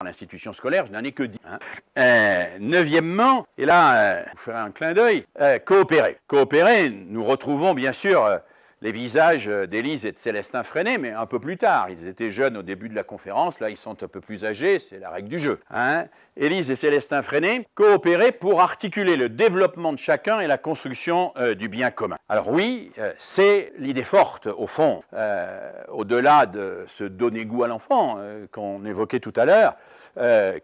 l'institution scolaire, je n'en ai que 10. Neuvièmement, et là, je vous ferai un clin d'œil, coopérer. Coopérer, nous retrouvons bien sûr les visages d'Élise et de Célestin Freinet, mais un peu plus tard. Ils étaient jeunes au début de la conférence, là ils sont un peu plus âgés, c'est la règle du jeu. Élise et Célestin Freinet, coopérer pour articuler le développement de chacun et la construction du bien commun. Alors oui, c'est l'idée forte, au fond, au-delà de ce donner goût à l'enfant qu'on évoquait tout à l'heure,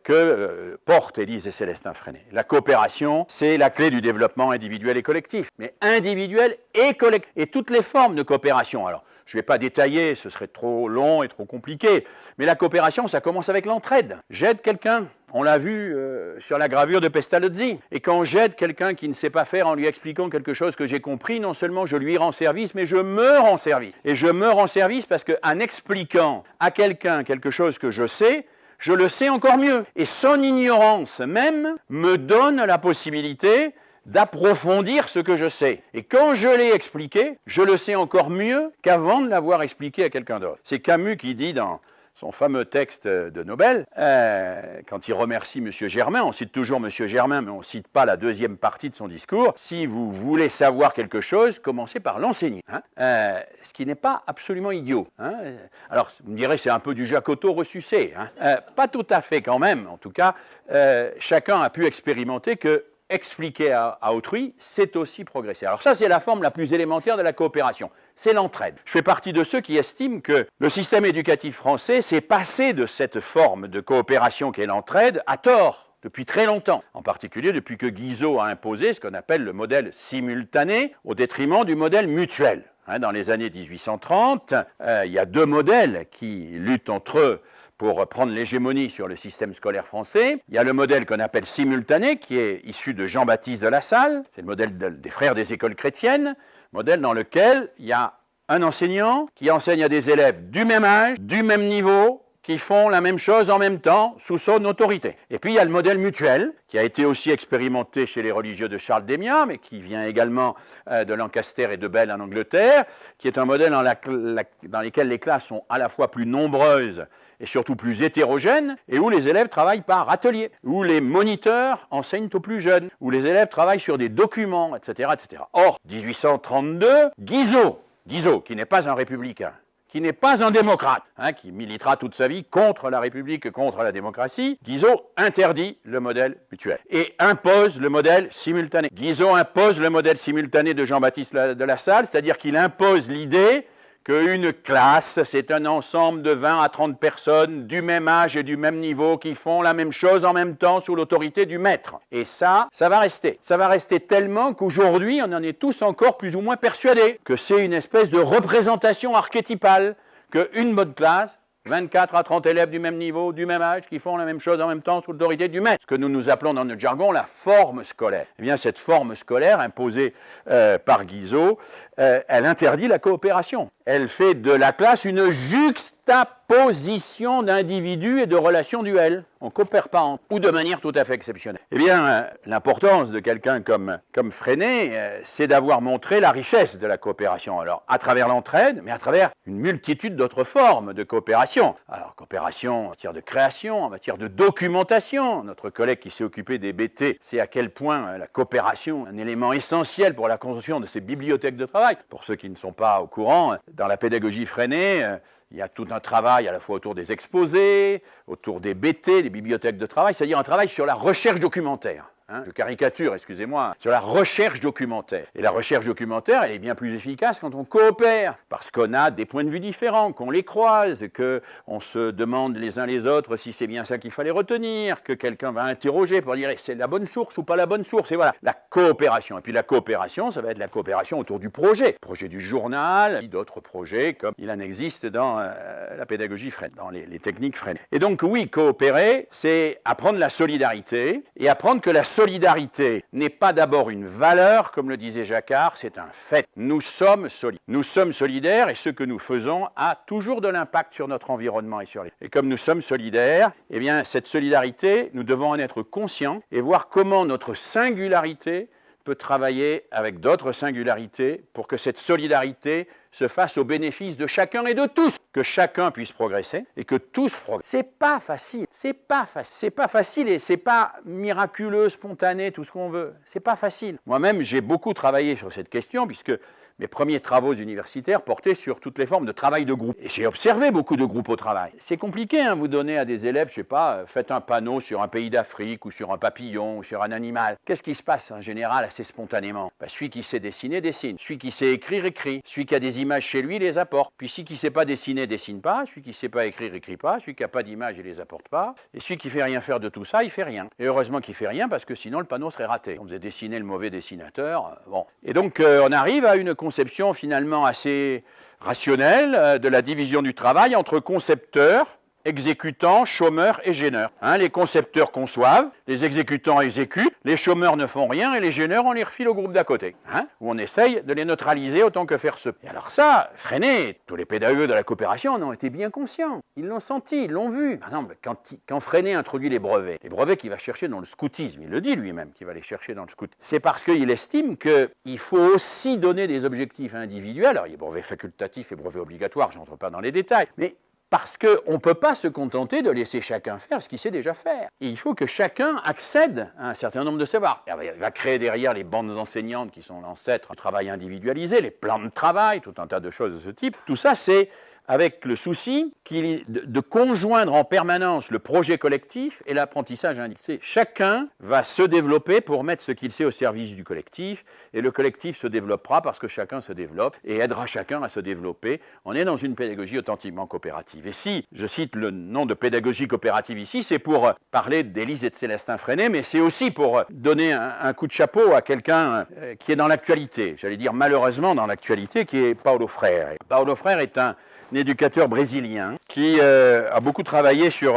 que portent Élise et Célestin Freinet. La coopération, c'est la clé du développement individuel et collectif, mais individuel et collectif, et toutes les formes de coopération. Alors, je ne vais pas détailler, ce serait trop long et trop compliqué, mais la coopération, ça commence avec l'entraide. J'aide quelqu'un, on l'a vu sur la gravure de Pestalozzi, et quand j'aide quelqu'un qui ne sait pas faire en lui expliquant quelque chose que j'ai compris, non seulement je lui rends service, mais je me rends service. Et je me rends service parce qu'en expliquant à quelqu'un quelque chose que je sais, je le sais encore mieux. Et son ignorance même me donne la possibilité d'approfondir ce que je sais. Et quand je l'ai expliqué, je le sais encore mieux qu'avant de l'avoir expliqué à quelqu'un d'autre. C'est Camus qui dit dans son fameux texte de Nobel, quand il remercie M. Germain, on cite toujours M. Germain, mais on ne cite pas la deuxième partie de son discours, si vous voulez savoir quelque chose, commencez par l'enseigner. Ce qui n'est pas absolument idiot. Alors, vous me direz, c'est un peu du Jacotot ressucé. Pas tout à fait quand même, en tout cas, chacun a pu expérimenter que expliquer à autrui, c'est aussi progresser. Alors ça, c'est la forme la plus élémentaire de la coopération, c'est l'entraide. Je fais partie de ceux qui estiment que le système éducatif français s'est passé de cette forme de coopération qu'est l'entraide à tort depuis très longtemps, en particulier depuis que Guizot a imposé ce qu'on appelle le modèle simultané au détriment du modèle mutuel. Dans les années 1830, il y a deux modèles qui luttent entre eux pour prendre l'hégémonie sur le système scolaire français. Il y a le modèle qu'on appelle simultané, qui est issu de Jean-Baptiste de La Salle, c'est le modèle des frères des écoles chrétiennes, modèle dans lequel il y a un enseignant qui enseigne à des élèves du même âge, du même niveau, qui font la même chose en même temps, sous son autorité. Et puis il y a le modèle mutuel, qui a été aussi expérimenté chez les religieux de Charles d'Émiat, mais qui vient également de Lancaster et de Bell en Angleterre, qui est un modèle dans lequel les classes sont à la fois plus nombreuses et surtout plus hétérogènes, et où les élèves travaillent par atelier, où les moniteurs enseignent aux plus jeunes, où les élèves travaillent sur des documents, etc. etc. Or, 1832, Guizot, qui n'est pas un républicain, qui n'est pas un démocrate, qui militera toute sa vie contre la République, contre la démocratie, Guizot interdit le modèle mutuel et impose le modèle simultané. Guizot impose le modèle simultané de Jean-Baptiste de La Salle, c'est-à-dire qu'il impose l'idée qu'une classe, c'est un ensemble de 20 à 30 personnes du même âge et du même niveau qui font la même chose en même temps sous l'autorité du maître. Et ça va rester. Ça va rester tellement qu'aujourd'hui, on en est tous encore plus ou moins persuadés que c'est une espèce de représentation archétypale, qu'une bonne classe, 24 à 30 élèves du même niveau, du même âge, qui font la même chose en même temps sous l'autorité du maître. Ce que nous appelons dans notre jargon la forme scolaire. Eh bien, cette forme scolaire imposée par Guizot, elle interdit la coopération. Elle fait de la classe une juxtaposition d'individus et de relations duelles. On ne coopère pas ou de manière tout à fait exceptionnelle. Eh bien, l'importance de quelqu'un comme Freinet, c'est d'avoir montré la richesse de la coopération. Alors, à travers l'entraide, mais à travers une multitude d'autres formes de coopération. Alors, coopération en matière de création, en matière de documentation. Notre collègue qui s'est occupé des BT sait à quel point la coopération est un élément essentiel pour la construction de ces bibliothèques de travail. Pour ceux qui ne sont pas au courant, dans la pédagogie Freinet, il y a tout un travail à la fois autour des exposés, autour des BT, des bibliothèques de travail, c'est-à-dire un travail sur la recherche documentaire. Je caricature, excusez-moi, sur la recherche documentaire. Et la recherche documentaire, elle est bien plus efficace quand on coopère, parce qu'on a des points de vue différents, qu'on les croise, qu'on se demande les uns les autres si c'est bien ça qu'il fallait retenir, que quelqu'un va interroger pour dire c'est la bonne source ou pas la bonne source. Et voilà, la coopération. Et puis la coopération, ça va être la coopération autour du projet du journal, d'autres projets, comme il en existe dans la pédagogie Freinet, dans les techniques Freinet. Et donc oui, coopérer, c'est apprendre la solidarité, et apprendre que la solidarité n'est pas d'abord une valeur, comme le disait Jacquard, c'est un fait. Nous sommes solidaires. Nous sommes solidaires et ce que nous faisons a toujours de l'impact sur notre environnement et sur les... Et comme nous sommes solidaires, eh bien, cette solidarité, nous devons en être conscients et voir comment notre singularité peut travailler avec d'autres singularités pour que cette solidarité se fasse au bénéfice de chacun et de tous, que chacun puisse progresser et que tous progressent. C'est pas facile, c'est pas facile et c'est pas miraculeux, spontané, tout ce qu'on veut. C'est pas facile. Moi-même, j'ai beaucoup travaillé sur cette question puisque mes premiers travaux universitaires portaient sur toutes les formes de travail de groupe. Et j'ai observé beaucoup de groupes au travail. C'est compliqué, hein, vous donnez à des élèves, je sais pas, faites un panneau sur un pays d'Afrique ou sur un papillon ou sur un animal. Qu'est-ce qui se passe en général assez spontanément? Celui qui sait dessiner, dessine. Celui qui sait écrire, écrit. Celui qui a des images chez lui, les apporte. Puis celui qui ne sait pas dessiner, dessine pas. Celui qui ne sait pas écrire, écrit pas. Celui qui n'a pas d'images, il les apporte pas. Et celui qui ne fait rien faire de tout ça, il fait rien. Et heureusement qu'il ne fait rien parce que sinon le panneau serait raté. On faisait dessiner le mauvais dessinateur. Bon. Et donc on arrive à une conception finalement assez rationnelle de la division du travail entre concepteurs, exécutants, chômeurs et gêneurs. Les concepteurs conçoivent, les exécutants exécutent, les chômeurs ne font rien et les gêneurs, on les refile au groupe d'à côté. Où on essaye de les neutraliser autant que faire se peut. Et alors ça, Freinet, tous les pédagogues de la coopération en ont été bien conscients. Ils l'ont senti, ils l'ont vu. Par exemple, quand Freinet introduit les brevets qu'il va chercher dans le scoutisme, il le dit lui-même qu'il va les chercher dans le scout, c'est parce qu'il estime qu'il faut aussi donner des objectifs individuels. Alors il y a brevets facultatifs et brevets obligatoires, je n'entre pas dans les détails, mais parce qu'on ne peut pas se contenter de laisser chacun faire ce qu'il sait déjà faire. Et il faut que chacun accède à un certain nombre de savoirs. Il va créer derrière les bandes enseignantes qui sont l'ancêtre du travail individualisé, les plans de travail, tout un tas de choses de ce type. Tout ça, c'est avec le souci de conjoindre en permanence le projet collectif et l'apprentissage individuel. Chacun va se développer pour mettre ce qu'il sait au service du collectif, et le collectif se développera parce que chacun se développe et aidera chacun à se développer. On est dans une pédagogie authentiquement coopérative. Et si je cite le nom de pédagogie coopérative ici, c'est pour parler d'Élise et de Célestin Freinet, mais c'est aussi pour donner un coup de chapeau à quelqu'un qui est dans l'actualité, j'allais dire malheureusement dans l'actualité, qui est Paulo Freire. Paulo Freire est un éducateur brésilien qui a beaucoup travaillé sur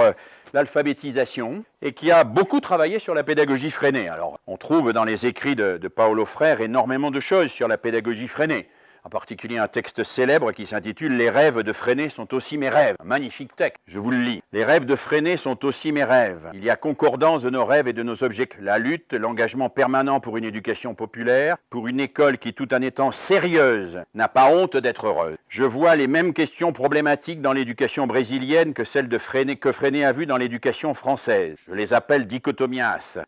l'alphabétisation et qui a beaucoup travaillé sur la pédagogie Freinet. Alors, on trouve dans les écrits de Paulo Freire énormément de choses sur la pédagogie Freinet. En particulier un texte célèbre qui s'intitule « Les rêves de Freinet sont aussi mes rêves ». Un magnifique texte, je vous le lis. « Les rêves de Freinet sont aussi mes rêves. Il y a concordance de nos rêves et de nos objectifs. La lutte, l'engagement permanent pour une éducation populaire, pour une école qui, tout en étant sérieuse, n'a pas honte d'être heureuse. Je vois les mêmes questions problématiques dans l'éducation brésilienne que celles que Freinet a vues dans l'éducation française. Je les appelle dichotomias.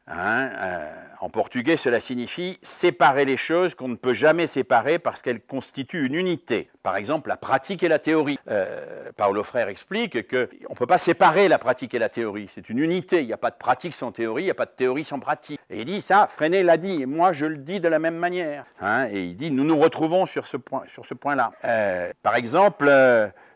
En portugais, cela signifie séparer les choses qu'on ne peut jamais séparer parce qu'elles constituent une unité. Par exemple, la pratique et la théorie. Paulo Freire explique qu'on ne peut pas séparer la pratique et la théorie. C'est une unité. Il n'y a pas de pratique sans théorie, il n'y a pas de théorie sans pratique. Et il dit ça, Freinet l'a dit, et moi je le dis de la même manière. Et il dit, nous nous retrouvons sur ce point-là. Par exemple,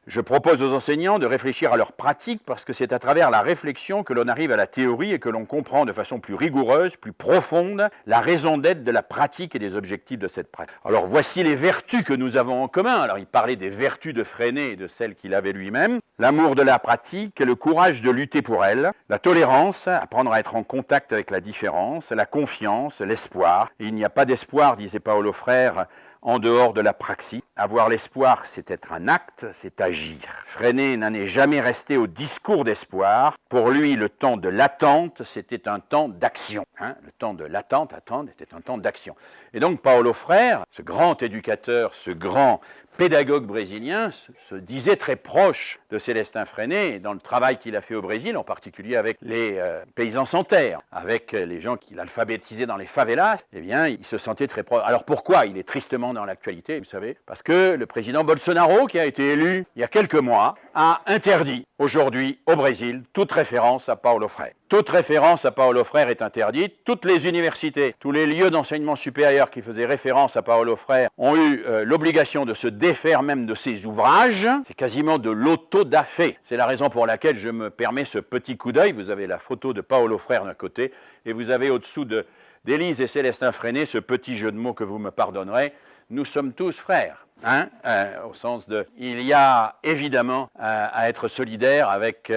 je propose aux enseignants de réfléchir à leur pratique parce que c'est à travers la réflexion que l'on arrive à la théorie et que l'on comprend de façon plus rigoureuse, plus profonde, la raison d'être de la pratique et des objectifs de cette pratique. Alors voici les vertus que nous avons en commun. Alors il parlait des vertus de Freinet et de celles qu'il avait lui-même. L'amour de la pratique, le courage de lutter pour elle, la tolérance, apprendre à être en contact avec la différence, la confiance, l'espoir. Et il n'y a pas d'espoir, disait Paulo Freire, en dehors de la praxis. Avoir l'espoir, c'est être un acte, c'est agir. Freinet n'en est jamais resté au discours d'espoir. Pour lui, le temps de l'attente, c'était un temps d'action. Le temps de l'attente, attendre, était un temps d'action. Et donc Paulo Freire, ce grand éducateur, ce grand pédagogue brésilien, se disait très proche de Célestin Freinet dans le travail qu'il a fait au Brésil, en particulier avec les paysans sans terre, avec les gens qu'il alphabétisait dans les favelas. Eh bien, il se sentait très proche. Alors pourquoi il est tristement dans l'actualité, vous savez? Parce que le président Bolsonaro, qui a été élu il y a quelques mois, a interdit aujourd'hui au Brésil toute référence à Paulo Freire. Toute référence à Paulo Freire est interdite. Toutes les universités, tous les lieux d'enseignement supérieur qui faisaient référence à Paulo Freire ont eu l'obligation de se défaire même de ses ouvrages. C'est quasiment de l'autodafé. C'est la raison pour laquelle je me permets ce petit coup d'œil. Vous avez la photo de Paulo Freire d'un côté et vous avez au-dessous d'Élise et Célestin Freinet ce petit jeu de mots que vous me pardonnerez. Nous sommes tous frères. Au sens de, il y a évidemment à être solidaire avec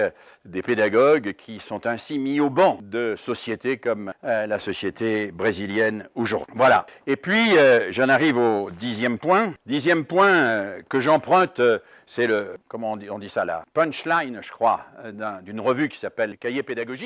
des pédagogues qui sont ainsi mis au banc de sociétés comme la société brésilienne aujourd'hui. Voilà. Et puis, j'en arrive au 10e point. 10e point que j'emprunte, c'est comment on dit ça là, punchline, je crois, d'une revue qui s'appelle Cahier pédagogique.